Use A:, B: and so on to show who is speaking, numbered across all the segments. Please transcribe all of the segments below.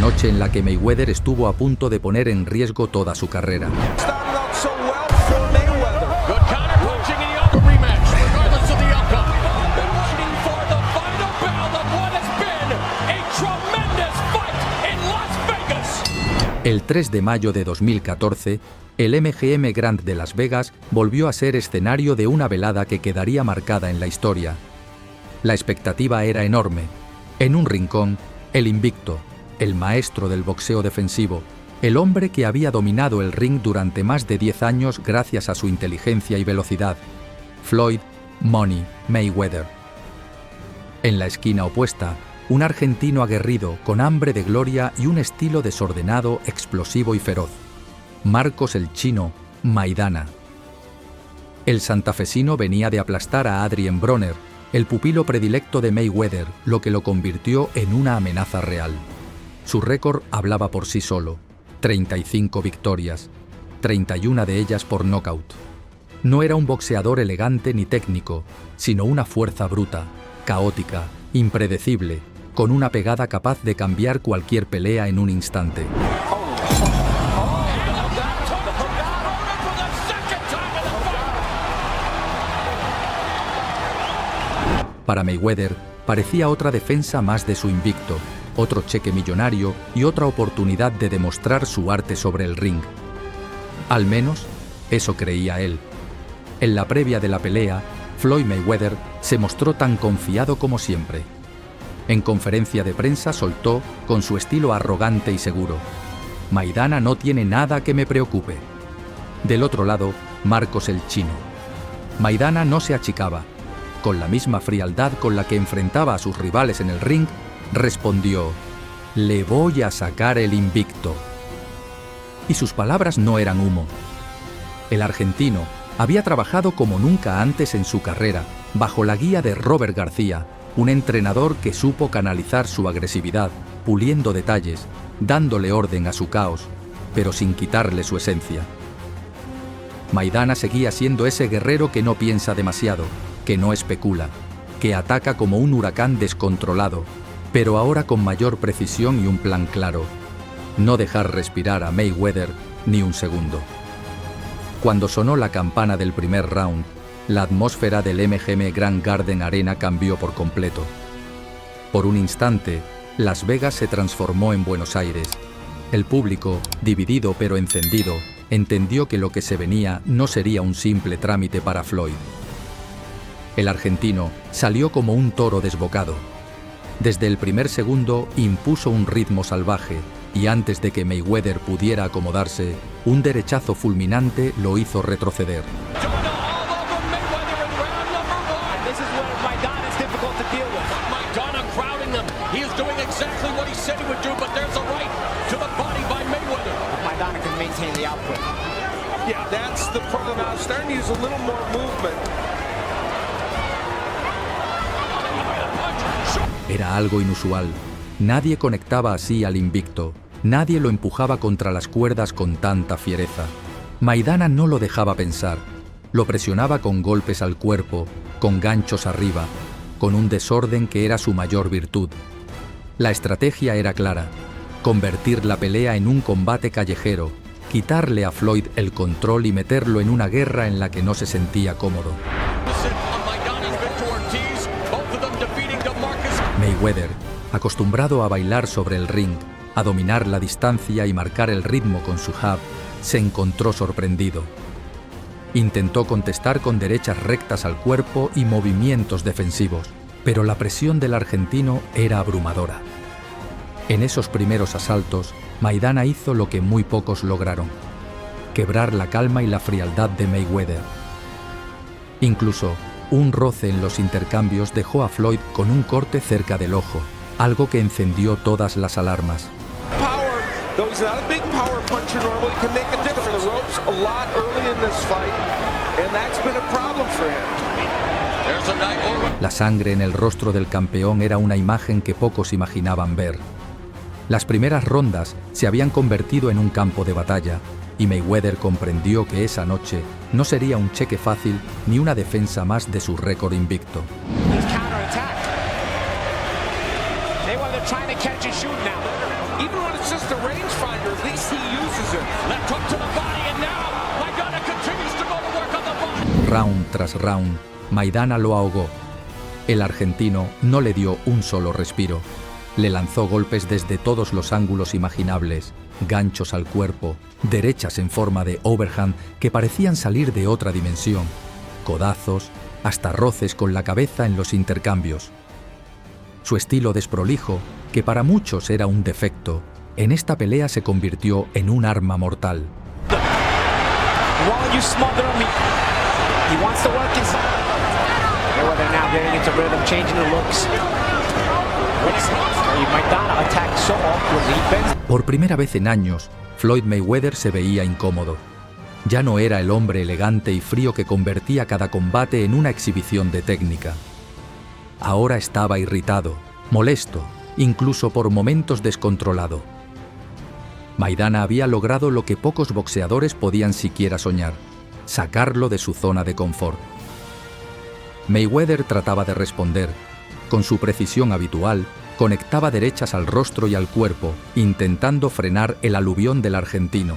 A: noche en la que Mayweather estuvo a punto de poner en riesgo toda su carrera. El 3 de mayo de 2014, el MGM Grand de Las Vegas volvió a ser escenario de una velada que quedaría marcada en la historia. La expectativa era enorme. En un rincón, el invicto, el maestro del boxeo defensivo, el hombre que había dominado el ring durante más de 10 años gracias a su inteligencia y velocidad, Floyd "Money" Mayweather. En la esquina opuesta, un argentino aguerrido, con hambre de gloria y un estilo desordenado, explosivo y feroz, Marcos el Chino Maidana. El santafesino venía de aplastar a Adrien Broner, el pupilo predilecto de Mayweather, lo que lo convirtió en una amenaza real. Su récord hablaba por sí solo: 35 victorias, 31 de ellas por nocaut. No era un boxeador elegante ni técnico, sino una fuerza bruta, caótica, impredecible, con una pegada capaz de cambiar cualquier pelea en un instante. Para Mayweather, parecía otra defensa más de su invicto, otro cheque millonario y otra oportunidad de demostrar su arte sobre el ring. Al menos, eso creía él. En la previa de la pelea, Floyd Mayweather se mostró tan confiado como siempre. En conferencia de prensa soltó, con su estilo arrogante y seguro: "Maidana no tiene nada que me preocupe". Del otro lado, Marcos el Chino. Maidana no se achicaba. Con la misma frialdad con la que enfrentaba a sus rivales en el ring, respondió: "Le voy a sacar el invicto". Y sus palabras no eran humo. El argentino había trabajado como nunca antes en su carrera, bajo la guía de Robert García, un entrenador que supo canalizar su agresividad, puliendo detalles, dándole orden a su caos, pero sin quitarle su esencia. Maidana seguía siendo ese guerrero que no piensa demasiado, que no especula, que ataca como un huracán descontrolado, pero ahora con mayor precisión y un plan claro: no dejar respirar a Mayweather ni un segundo. Cuando sonó la campana del primer round, la atmósfera del MGM Grand Garden Arena cambió por completo. Por un instante, Las Vegas se transformó en Buenos Aires. El público, dividido pero encendido, entendió que lo que se venía no sería un simple trámite para Floyd. El argentino salió como un toro desbocado. Desde el primer segundo impuso un ritmo salvaje, y antes de que Mayweather pudiera acomodarse, un derechazo fulminante lo hizo retroceder. Era algo inusual. Nadie conectaba así al invicto. Nadie lo empujaba contra las cuerdas con tanta fiereza. Maidana no lo dejaba pensar. Lo presionaba con golpes al cuerpo, con ganchos arriba, con un desorden que era su mayor virtud. La estrategia era clara: convertir la pelea en un combate callejero, quitarle a Floyd el control y meterlo en una guerra en la que no se sentía cómodo. Mayweather, acostumbrado a bailar sobre el ring, a dominar la distancia y marcar el ritmo con su jab, se encontró sorprendido. Intentó contestar con derechas rectas al cuerpo y movimientos defensivos, pero la presión del argentino era abrumadora. En esos primeros asaltos, Maidana hizo lo que muy pocos lograron: quebrar la calma y la frialdad de Mayweather. Incluso, un roce en los intercambios dejó a Floyd con un corte cerca del ojo, algo que encendió todas las alarmas. La sangre en el rostro del campeón era una imagen que pocos imaginaban ver. Las primeras rondas se habían convertido en un campo de batalla, y Mayweather comprendió que esa noche no sería un cheque fácil ni una defensa más de su récord invicto.
B: just a rangefinder. At least he uses it. Left hook to the body, and now Maidana continues to go to work on the body.
A: Round tras round, Maidana lo ahogó. El argentino no le dio un solo respiro. Le lanzó golpes desde todos los ángulos imaginables, ganchos al cuerpo, derechas en forma de overhand que parecían salir de otra dimensión, codazos, hasta roces con la cabeza en los intercambios. Su estilo desprolijo, que para muchos era un defecto, en esta pelea se convirtió en un arma mortal. Por primera vez en años, Floyd Mayweather se veía incómodo. Ya no era el hombre elegante y frío que convertía cada combate en una exhibición de técnica. Ahora estaba irritado, molesto, incluso por momentos descontrolado. Maidana había logrado lo que pocos boxeadores podían siquiera soñar: sacarlo de su zona de confort. Mayweather trataba de responder. Con su precisión habitual, conectaba derechas al rostro y al cuerpo, intentando frenar el aluvión del argentino.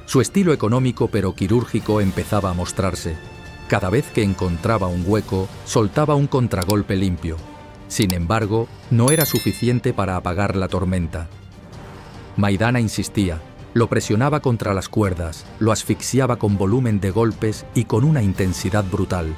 A: Su estilo económico pero quirúrgico empezaba a mostrarse. Cada vez que encontraba un hueco, soltaba un contragolpe limpio. Sin embargo, no era suficiente para apagar la tormenta. Maidana insistía, lo presionaba contra las cuerdas, lo asfixiaba con volumen de golpes y con una intensidad brutal.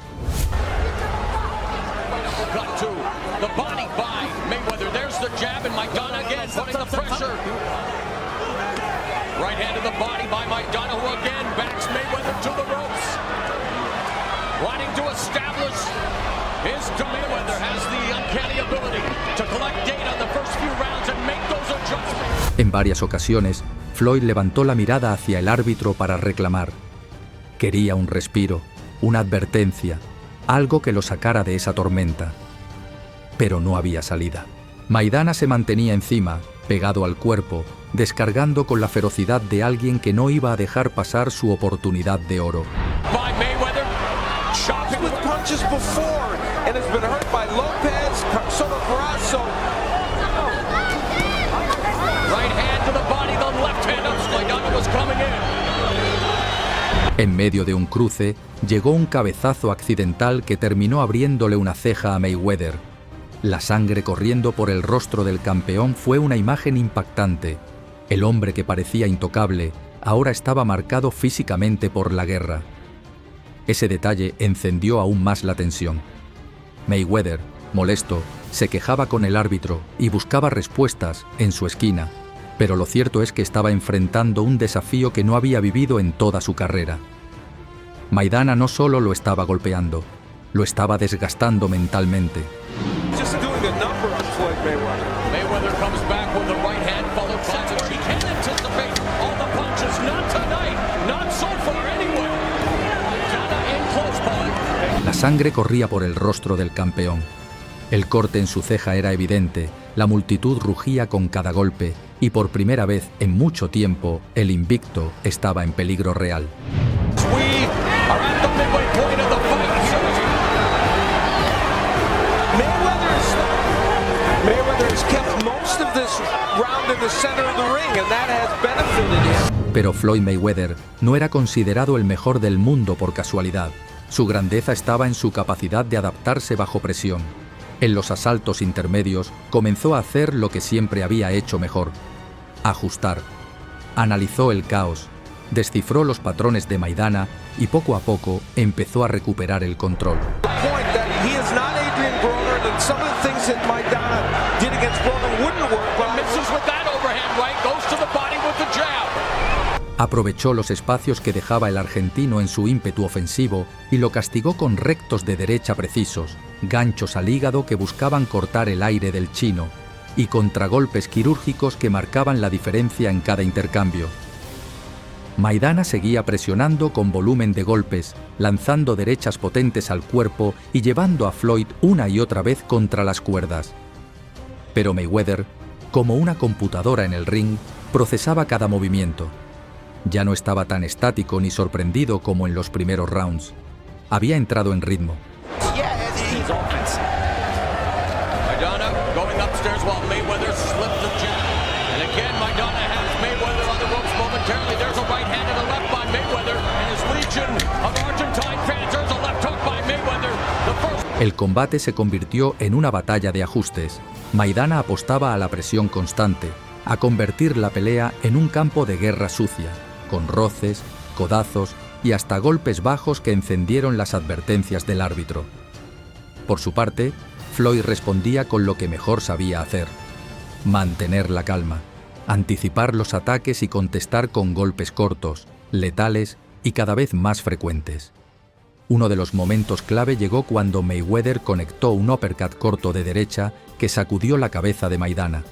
A: En varias ocasiones, Floyd levantó la mirada hacia el árbitro para reclamar. Quería un respiro, una advertencia, algo que lo sacara de esa tormenta. Pero no había salida. Maidana se mantenía encima, pegado al cuerpo, descargando con la ferocidad de alguien que no iba a dejar pasar su oportunidad de oro. En medio de un cruce, llegó un cabezazo accidental que terminó abriéndole una ceja a Mayweather. La sangre corriendo por el rostro del campeón fue una imagen impactante. El hombre que parecía intocable ahora estaba marcado físicamente por la guerra. Ese detalle encendió aún más la tensión. Mayweather, molesto, se quejaba con el árbitro y buscaba respuestas en su esquina, pero lo cierto es que estaba enfrentando un desafío que no había vivido en toda su carrera. Maidana no solo lo estaba golpeando, lo estaba desgastando mentalmente. La sangre corría por el rostro del campeón. El corte en su ceja era evidente, la multitud rugía con cada golpe y por primera vez en mucho tiempo el invicto estaba en peligro real. Pero Floyd Mayweather no era considerado el mejor del mundo por casualidad. Su grandeza estaba en su capacidad de adaptarse bajo presión. En los asaltos intermedios comenzó a hacer lo que siempre había hecho mejor: ajustar. Analizó el caos, descifró los patrones de Maidana y poco a poco empezó a recuperar el control. Aprovechó los espacios que dejaba el argentino en su ímpetu ofensivo y lo castigó con rectos de derecha precisos, ganchos al hígado que buscaban cortar el aire del chino y contragolpes quirúrgicos que marcaban la diferencia en cada intercambio. Maidana seguía presionando con volumen de golpes, lanzando derechas potentes al cuerpo y llevando a Floyd una y otra vez contra las cuerdas. Pero Mayweather, como una computadora en el ring, procesaba cada movimiento. Ya no estaba tan estático ni sorprendido como en los primeros rounds. Había entrado en ritmo.
B: again. Maidana has Mayweather on the ropes momentarily. There's a right hand and a left by Mayweather, and his legion of Argentine fans. There's a left hook by Mayweather. The first...
A: El combate se convirtió en una batalla de ajustes. Maidana apostaba a la presión constante, a convertir la pelea en un campo de guerra sucia, con roces, codazos y hasta golpes bajos que encendieron las advertencias del árbitro. Por su parte, Floyd respondía con lo que mejor sabía hacer: mantener la calma, anticipar los ataques y contestar con golpes cortos, letales y cada vez más frecuentes. Uno de los momentos clave llegó cuando Mayweather conectó un uppercut corto de derecha que sacudió la cabeza de Maidana.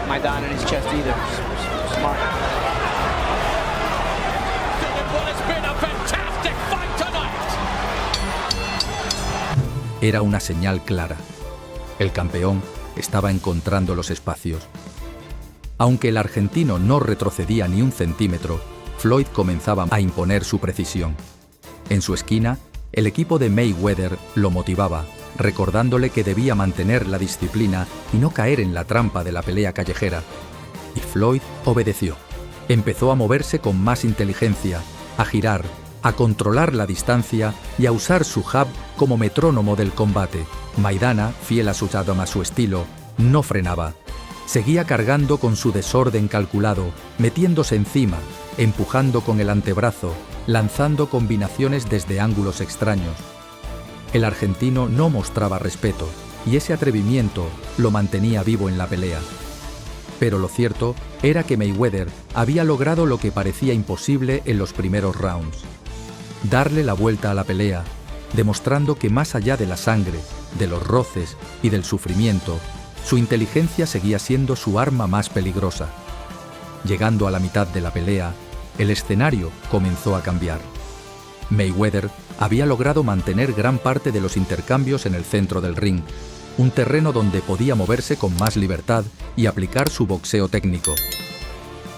C: Maidana in his chest either. Smart.
B: What has been a fantastic fight tonight.
A: Era una señal clara. El campeón estaba encontrando los espacios. Aunque el argentino no retrocedía ni un centímetro, Floyd comenzaba a imponer su precisión. En su esquina, el equipo de Mayweather lo motivaba, recordándole que debía mantener la disciplina y no caer en la trampa de la pelea callejera. Y Floyd obedeció. Empezó a moverse con más inteligencia, a girar, a controlar la distancia y a usar su jab como metrónomo del combate. Maidana, fiel a su estilo, no frenaba. Seguía cargando con su desorden calculado, metiéndose encima, empujando con el antebrazo, lanzando combinaciones desde ángulos extraños. El argentino no mostraba respeto, y ese atrevimiento lo mantenía vivo en la pelea. Pero lo cierto era que Mayweather había logrado lo que parecía imposible en los primeros rounds: darle la vuelta a la pelea, demostrando que más allá de la sangre, de los roces y del sufrimiento, su inteligencia seguía siendo su arma más peligrosa. Llegando a la mitad de la pelea, el escenario comenzó a cambiar. Mayweather había logrado mantener gran parte de los intercambios en el centro del ring, un terreno donde podía moverse con más libertad y aplicar su boxeo técnico.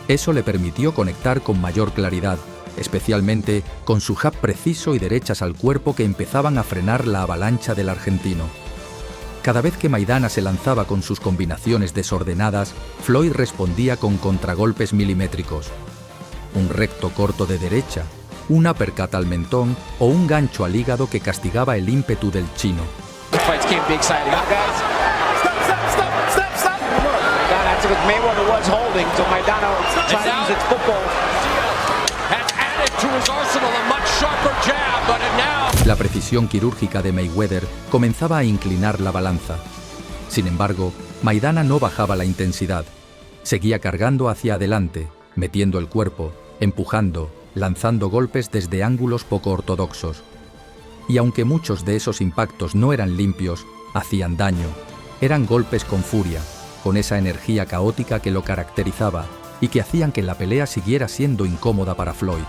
A: Eso le permitió conectar con mayor claridad, especialmente con su jab preciso y derechas al cuerpo que empezaban a frenar la avalancha del argentino. Cada vez que Maidana se lanzaba con sus combinaciones desordenadas, Floyd respondía con contragolpes milimétricos. Un recto corto de derecha, un uppercut al mentón o un gancho al hígado que castigaba el ímpetu del chino. La precisión quirúrgica de Mayweather comenzaba a inclinar la balanza. Sin embargo, Maidana no bajaba la intensidad. Seguía cargando hacia adelante, metiendo el cuerpo, empujando, lanzando golpes desde ángulos poco ortodoxos. Y aunque muchos de esos impactos no eran limpios, hacían daño. Eran golpes con furia, con esa energía caótica que lo caracterizaba y que hacían que la pelea siguiera siendo incómoda para Floyd.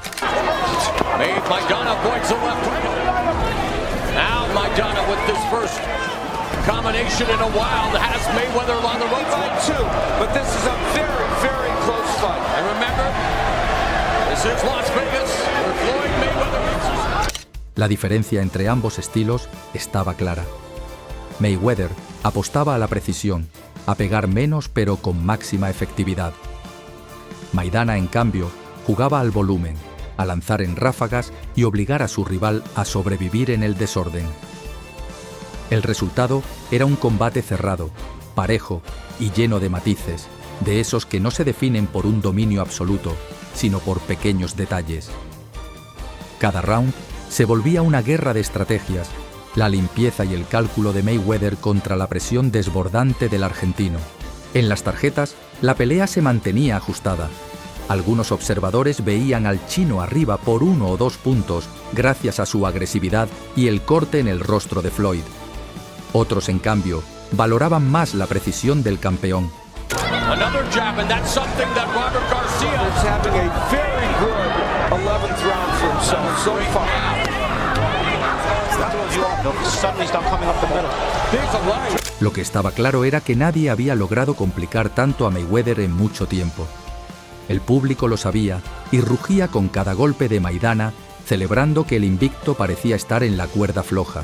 A: La diferencia entre ambos estilos estaba clara. Mayweather apostaba a la precisión, a pegar menos pero con máxima efectividad. Maidana, en cambio, jugaba al volumen, a lanzar en ráfagas y obligar a su rival a sobrevivir en el desorden. El resultado era un combate cerrado, parejo y lleno de matices, de esos que no se definen por un dominio absoluto, sino por pequeños detalles. Cada round se volvía una guerra de estrategias, la limpieza y el cálculo de Mayweather contra la presión desbordante del argentino. En las tarjetas, la pelea se mantenía ajustada. Algunos observadores veían al chino arriba por 1 o 2 puntos gracias a su agresividad y el corte en el rostro de Floyd. Otros, en cambio, valoraban más la precisión del campeón.
B: Another jab, and that's something that Robert Garcia is having a very good 11th round for himself so far.
A: Lo que estaba claro era que nadie había logrado complicar tanto a Mayweather en mucho tiempo. El público lo sabía y rugía con cada golpe de Maidana, celebrando que el invicto parecía estar en la cuerda floja.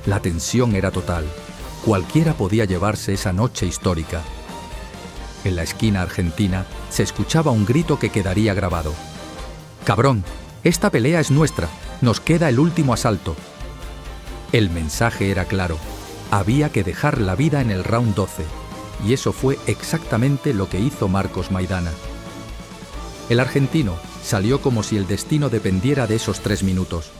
A: La tensión era total. Cualquiera podía llevarse esa noche histórica. En la esquina argentina se escuchaba un grito que quedaría grabado. «¡Cabrón! Esta pelea es nuestra. Nos queda el último asalto». El mensaje era claro. Había que dejar la vida en el round 12. Y eso fue exactamente lo que hizo Marcos Maidana. El argentino salió como si el destino dependiera de esos 3 minutos.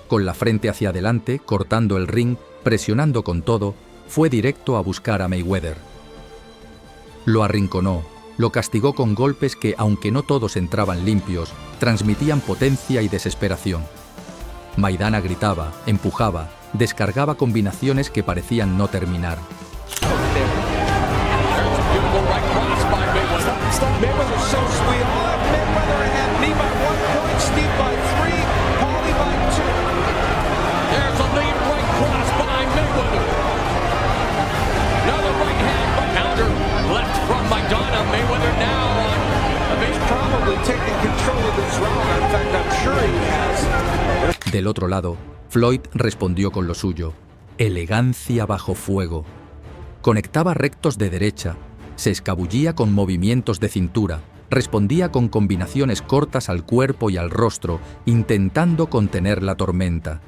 A: Con la frente hacia adelante, cortando el ring, presionando con todo, fue directo a buscar a Mayweather. Lo arrinconó, lo castigó con golpes que, aunque no todos entraban limpios, transmitían potencia y desesperación. Maidana gritaba, empujaba, descargaba combinaciones que parecían no terminar. Del otro lado, Floyd respondió con lo suyo. Elegancia bajo fuego. Conectaba rectos de derecha, se escabullía con movimientos de cintura, respondía con combinaciones cortas al cuerpo y al rostro, intentando contener la tormenta.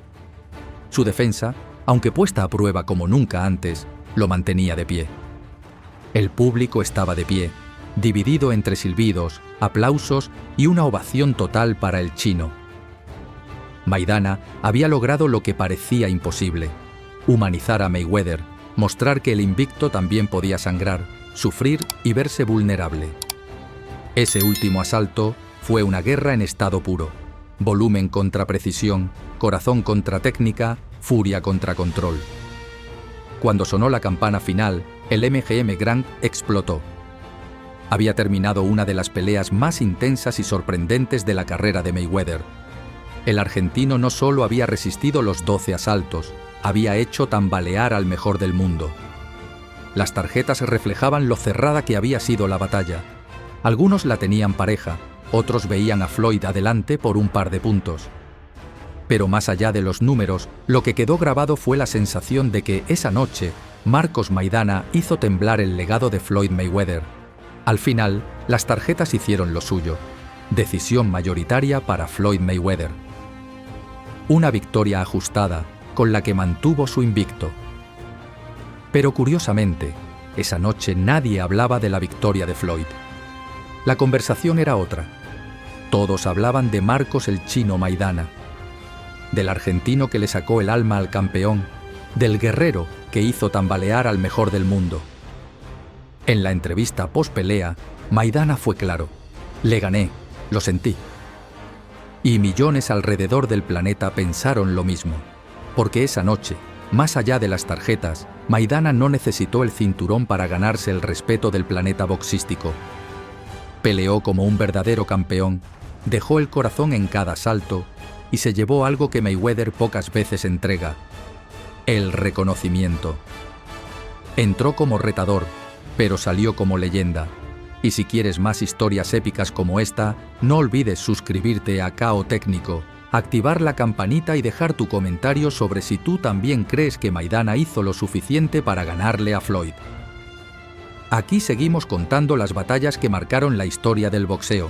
A: Su defensa, aunque puesta a prueba como nunca antes, lo mantenía de pie. El público estaba de pie, dividido entre silbidos, aplausos y una ovación total para el chino. Maidana había logrado lo que parecía imposible: humanizar a Mayweather, mostrar que el invicto también podía sangrar, sufrir y verse vulnerable. Ese último asalto fue una guerra en estado puro: volumen contra precisión, corazón contra técnica, furia contra control. Cuando sonó la campana final, el MGM Grand explotó. Había terminado una de las peleas más intensas y sorprendentes de la carrera de Mayweather. El argentino no solo había resistido los 12 asaltos, había hecho tambalear al mejor del mundo. Las tarjetas reflejaban lo cerrada que había sido la batalla. Algunos la tenían pareja, otros veían a Floyd adelante por un par de puntos. Pero más allá de los números, lo que quedó grabado fue la sensación de que esa noche Marcos Maidana hizo temblar el legado de Floyd Mayweather. Al final, las tarjetas hicieron lo suyo. Decisión mayoritaria para Floyd Mayweather. Una victoria ajustada, con la que mantuvo su invicto. Pero curiosamente, esa noche nadie hablaba de la victoria de Floyd. La conversación era otra. Todos hablaban de Marcos el Chino Maidana, del argentino que le sacó el alma al campeón, del guerrero que hizo tambalear al mejor del mundo. En la entrevista post-pelea, Maidana fue claro: le gané, lo sentí. Y millones alrededor del planeta pensaron lo mismo, porque esa noche, más allá de las tarjetas, Maidana no necesitó el cinturón para ganarse el respeto del planeta boxístico. Peleó como un verdadero campeón, dejó el corazón en cada asalto y se llevó algo que Mayweather pocas veces entrega: el reconocimiento. Entró como retador, pero salió como leyenda. Y si quieres más historias épicas como esta, no olvides suscribirte a KO Técnico, activar la campanita y dejar tu comentario sobre si tú también crees que Maidana hizo lo suficiente para ganarle a Floyd. Aquí seguimos contando las batallas que marcaron la historia del boxeo.